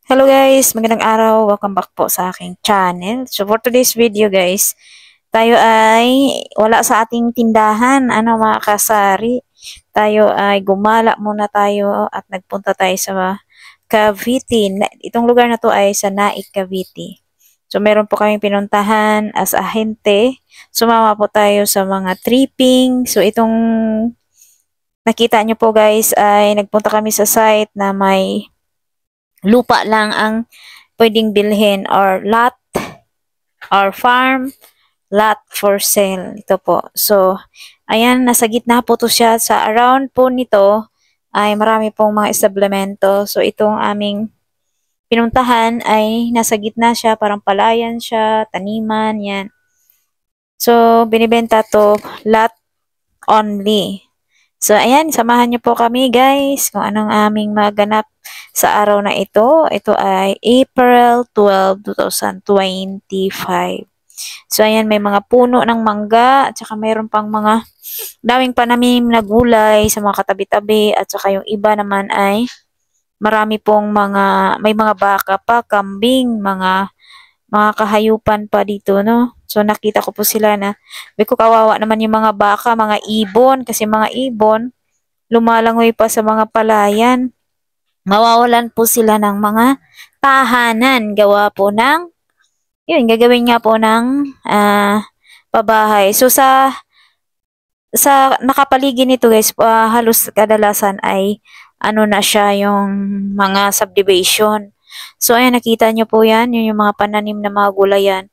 Hello guys, magandang araw. Welcome back po sa aking channel. So for today's video guys, tayo ay wala sa ating tindahan, mga kasari. Tayo ay gumala muna tayo at nagpunta tayo sa Cavite. Itong lugar na to ay sa Naik, Cavite. So meron po kaming pinuntahan as ahente. Sumama po tayo sa mga tripping. So itong nakita nyo po guys ay nagpunta kami sa site na may lupa lang ang pwedeng bilhin or lot or farm lot for sale. Ito po. So, ayan, nasa gitna po to siya. Sa around po nito ay marami pong mga establemento. So, itong aming pinuntahan ay nasa gitna siya. Parang palayan siya, taniman, yan. So, binibenta to lot only. So, ayan, samahan niyo po kami guys kung anong aming maganap sa araw na ito. Ito ay April 12, 2025. So, ayan, may mga puno ng mangga at saka mayroon pang mga daming panamim na gulay sa mga katabi-tabi at saka yung iba naman ay marami pong may mga baka pa, kambing, mga kahayupan pa dito, no? So, nakita ko po sila na, may ko kawawa naman yung mga baka, mga ibon, kasi mga ibon, lumalangoy pa sa mga palayan. Mawawalan po sila ng mga tahanan, gawa po ng, yun, gagawin nga po ng pabahay. So, sa nakapaligid nito guys, halos kadalasan ay, na siya yung mga subdivision. So, ayan, nakita nyo po yan, yun yung mga pananim na mga gulayan.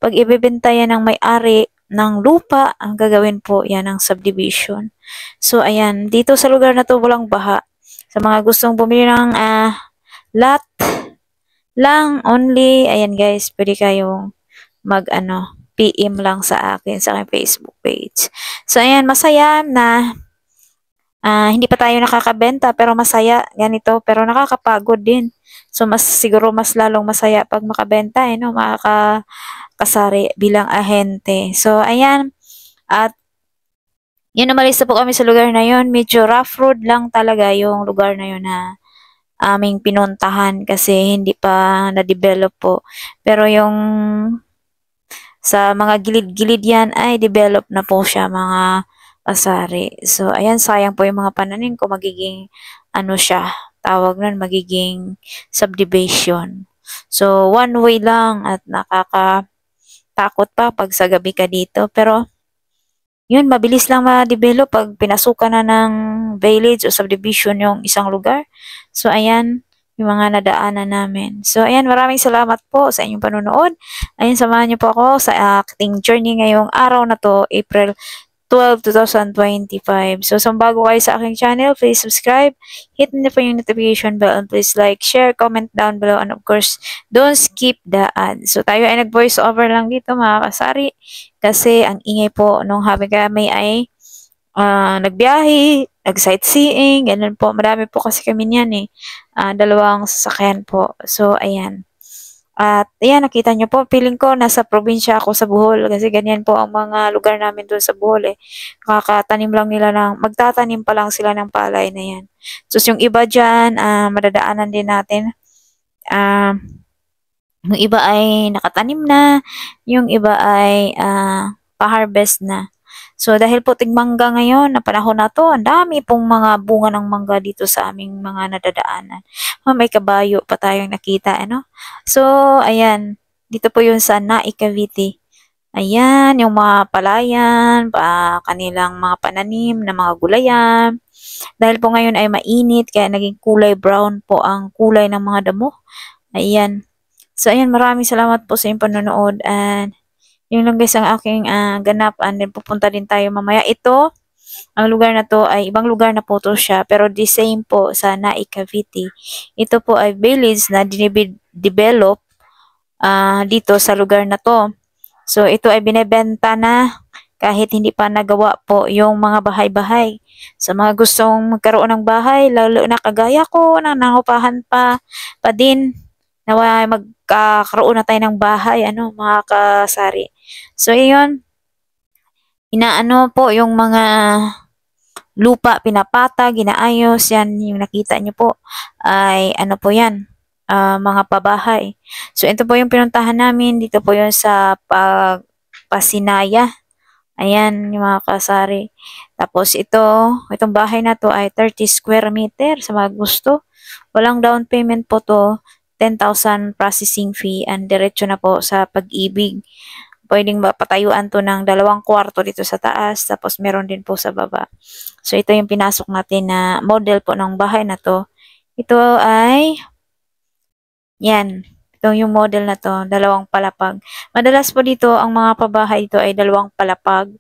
Pag ibebenta yan ng may-ari ng lupa, ang gagawin po yan ng subdivision. So, ayan, dito sa lugar na to, walang baha. Sa mga gustong bumili ng lot lang, only, ayan guys, pwede kayong PM lang sa akin sa aking Facebook page. So, ayan, masaya na hindi pa tayo nakakabenta pero masaya ganito pero nakakapagod din. So siguro mas lalong masaya pag makabenta no, makakasari bilang ahente. So ayan, at yun, umalis na po kami sa lugar na yun. Medyo rough road lang talaga yung lugar na yun na aming pinuntahan kasi hindi pa na-develop po. Pero yung sa mga gilid-gilid yan ay develop na po siya mga asari. So, ayan, sayang po yung mga pananim ko. Magiging, siya, tawag nun, magiging subdivision. So, one way lang at nakakatakot pa pag sa gabi ka dito. Pero, yun, mabilis lang ma-develop pag pinasukan na ng village o subdivision yung isang lugar. So, ayan, yung mga nadaanan namin. So, ayan, maraming salamat po sa inyong panonood. Ayan, samahan niyo po ako sa acting journey ngayong araw na to, April 12, 2025. So, kung bago kayo sa aking channel, please subscribe, hit na po yung notification bell, and please like, share, comment down below, and of course, don't skip the ad. So, tayo ay nag-voice over lang dito, mga kasari, kasi ang ingay po nung habi kami ay nagbiyahe, nag-sightseeing, ganun po. Marami po kasi kami niyan eh. Dalawang sasakyan po. So, ayan. At ayan, nakita nyo po, feeling ko nasa probinsya ako sa Bohol kasi ganyan po ang mga lugar namin doon sa Bohol eh. Kakatanim lang nila magtatanim pa lang sila ng palay na yan. So, yung iba dyan, madadaanan din natin. Yung iba ay nakatanim na, yung iba ay pa-harvest na. So, dahil po tigmangga ngayon, na panahon na to, ang dami pong mga bunga ng mangga dito sa aming mga nadadaanan. May kabayo pa tayong nakita, ano? So, ayan. Dito po yun sa Naik, Cavite. Ayan, yung mga palayan, kanilang mga pananim na mga gulayan. Dahil po ngayon ay mainit, kaya naging kulay brown po ang kulay ng mga damo. Ayan. So, ayan, maraming salamat po sa inyong panonood and yun lang guys ang aking ganap and then pupunta din tayo mamaya. Ito, ang lugar na to ay ibang lugar na po to siya pero the same po sa Naik, Cavite. Ito po ay village na develop dito sa lugar na to. So ito ay binebenta na kahit hindi pa nagawa po yung mga bahay-bahay. Sa mga gustong magkaroon ng bahay, lalo na kagaya ko na nangupahan pa din na magkakaroon na tayo ng bahay, mga kasari. So, yun, inaano po yung mga lupa, pinapata, ginaayos, yan, yung nakita nyo po, ay, po yan, mga pabahay. So, ito po yung pinuntahan namin. Dito po yun sa Pasinaya. Ayan, yung mga kasari. Tapos itong bahay na to ay 30 square meter sa mga gusto. Walang down payment po to. 10,000 processing fee and diretso na po sa Pag-ibig. Pwedeng patayuan to ng 2 kwarto dito sa taas. Tapos meron din po sa baba. So, ito yung pinasok natin na model po ng bahay na to. Ito ay yan. Ito yung model na to, 2 palapag. Madalas po dito, ang mga pabahay dito ay 2 palapag.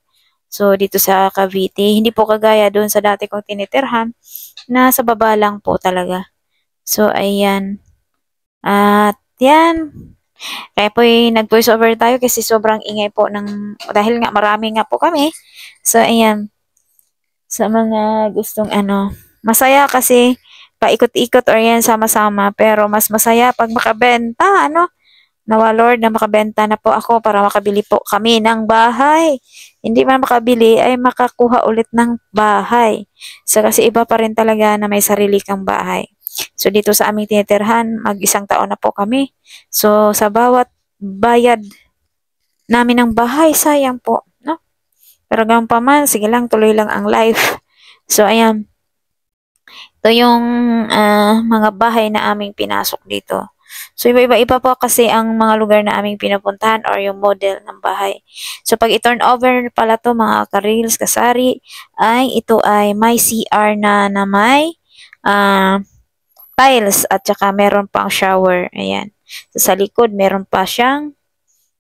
So, dito sa Cavite, hindi po kagaya doon sa dati kong tinitirhan, na sa baba lang po talaga. So, ayan. At, yan. Kaya po nag-voice over tayo kasi sobrang ingay po dahil nga marami nga po kami. So, ayan. Sa mga gustong masaya kasi paikot-ikot or yan sama-sama. Pero mas masaya pag makabenta, Nawa Lord na makabenta na po ako para makabili po kami ng bahay. Hindi man makabili ay makakuha ulit ng bahay. So kasi iba pa rin talaga na may sarili kang bahay. So dito sa aming tinitirhan, mag-1 taon na po kami. So sa bawat bayad namin ng bahay, sayang po, no? Pero ganun pa man, sige lang, tuloy lang ang life. So ayan. Ito yung mga bahay na aming pinasok dito. So, iba-iba po kasi ang mga lugar na aming pinupuntahan or yung model ng bahay. So, pag i-turn over pala to mga ka-reels, kasari, ito ay may CR na may tiles at saka meron pang shower. Ayan. So, sa likod, meron pa siyang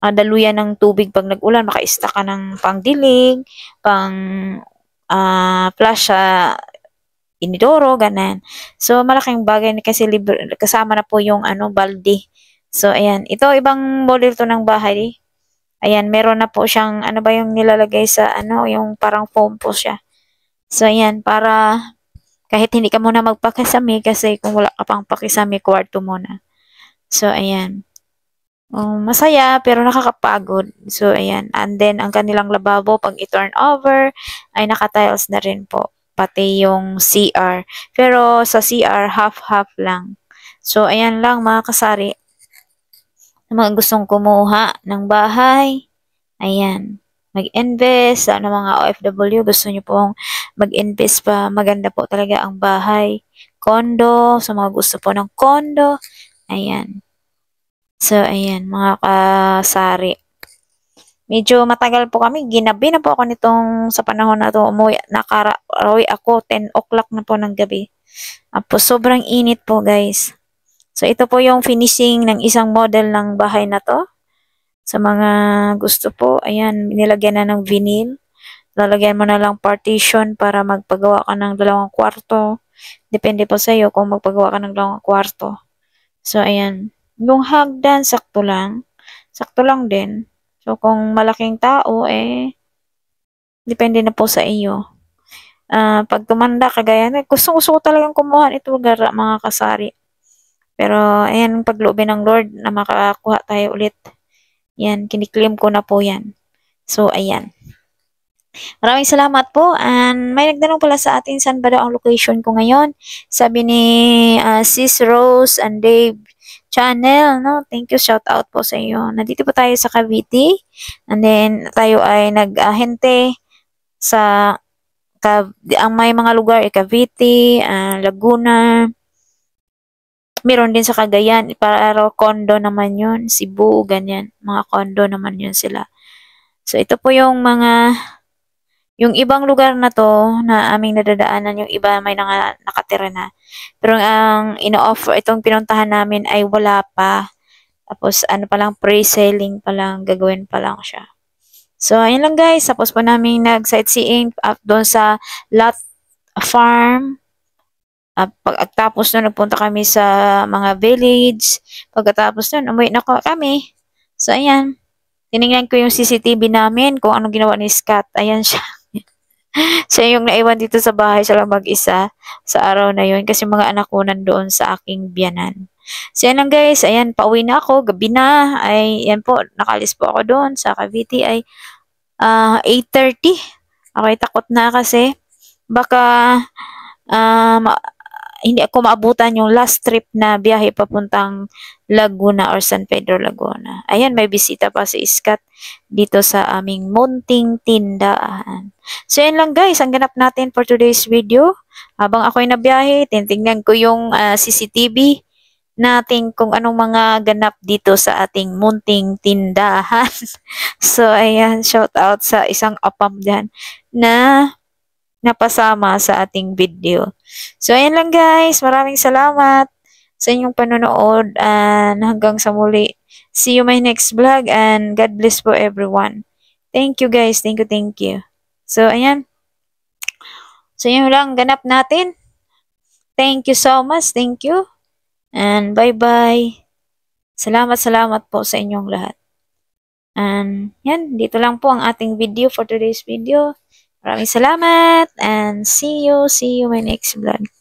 daluyan ng tubig pag nag-ulan. Maka-stack ka ng pang-dilig, flush sa inidoro, ganan. So, malaking bagay kasi kasama na po yung balde. So, ayan. Ito, ibang model to ng bahay. Ayan, meron na po siyang, ano ba yung nilalagay sa, yung parang foam po siya. So, ayan, para kahit hindi ka muna magpakisami kasi kung wala ka pang pakisami, kwarto muna. So, ayan. Masaya, pero nakakapagod. So, ayan. And then, ang kanilang lababo, pag i-turn over, ay naka-tiles na rin po. Pati yung CR. Pero sa CR, half-half lang. So, ayan lang mga kasari. Mga gustong kumuha ng bahay, ayan. Mag-invest, mga OFW, gusto nyo pong mag-invest pa. Maganda po talaga ang bahay. Condo, sa mga gusto po ng condo, ayan. So, ayan, mga kasari. Medyo matagal po kami. Ginabi na po ako nitong sa panahon na to. Nakarawi ako 10 o'clock na po ng gabi. Tapos sobrang init po guys. So ito po yung finishing ng isang model ng bahay na to. Sa mga gusto po, ayan, nilagyan na ng vinyl. Lalagyan mo na lang partition para magpagawa ka ng 2 kwarto. Depende po sa iyo kung magpagawa ka ng 2 kwarto. So ayan, yung hagdan sakto lang. Sakto lang din. So, kung malaking tao, depende na po sa iyo. Pag tumanda, kagaya na, gusto ko talagang kumuha ito, mga kasari. Pero, ayan, pagloobin ng Lord na makakuha tayo ulit. Yan, kiniklaim ko na po yan. So, ayan. Maraming salamat po. And may nagtanong pala sa atin saan ba daw ang location ko ngayon. Sabi ni Sis Rose and Dave channel, no? Thank you, shout out po sa iyo. Nandito po tayo sa Cavite. And then, tayo ay naghente sa ang may mga lugar ay Cavite, Laguna. Meron din sa Cagayan, para condo naman yun. Cebu, ganyan. Mga condo naman yun sila. So, ito po yung yung ibang lugar na to na aming nadadaanan, yung iba may nakatira na. Pero ang ino-offer, itong pinuntahan namin ay wala pa. Tapos ano pa lang, pre-selling pa lang, gagawin pa lang siya. So, ayun lang guys. Tapos po namin nag-sightseeing up doon sa Lot Farm. Pagkatapos nun, nagpunta kami sa mga village. Pagkatapos nun, umuwi na kami. So, ayan. Tinignan ko yung CCTV namin kung anong ginawa ni Scott. Ayan siya. Siya yung naiwan dito sa bahay, siya lang mag-isa sa araw na yun kasi mga anak ko nandoon sa aking biyanan. So yan lang guys, ayan, pauwi na ako, gabi na, ay yan po, nakalis po ako doon sa Cavite ay 8:30. Okay, takot na kasi baka hindi ako maabutan yung last trip na biyahe papuntang Laguna or San Pedro, Laguna. Ayan, may bisita pa si Iskat dito sa aming munting tindahan. So, yan lang guys, ang ganap natin for today's video. Habang ako'y nabiyahe, titingnan ko yung CCTV natin kung anong mga ganap dito sa ating munting tindahan. So, ayan, shout out sa isang apam dyan na napasama sa ating video. So, ayan lang guys. Maraming salamat sa inyong panonood and hanggang sa muli. See you my next vlog and God bless for everyone. Thank you guys. Thank you, thank you. So, ayan. So, yun lang ganap natin. Thank you so much. Thank you. And bye-bye. Salamat po sa inyong lahat. And yan, dito lang po ang ating video for today's video. Maraming salamat and see you my next vlog.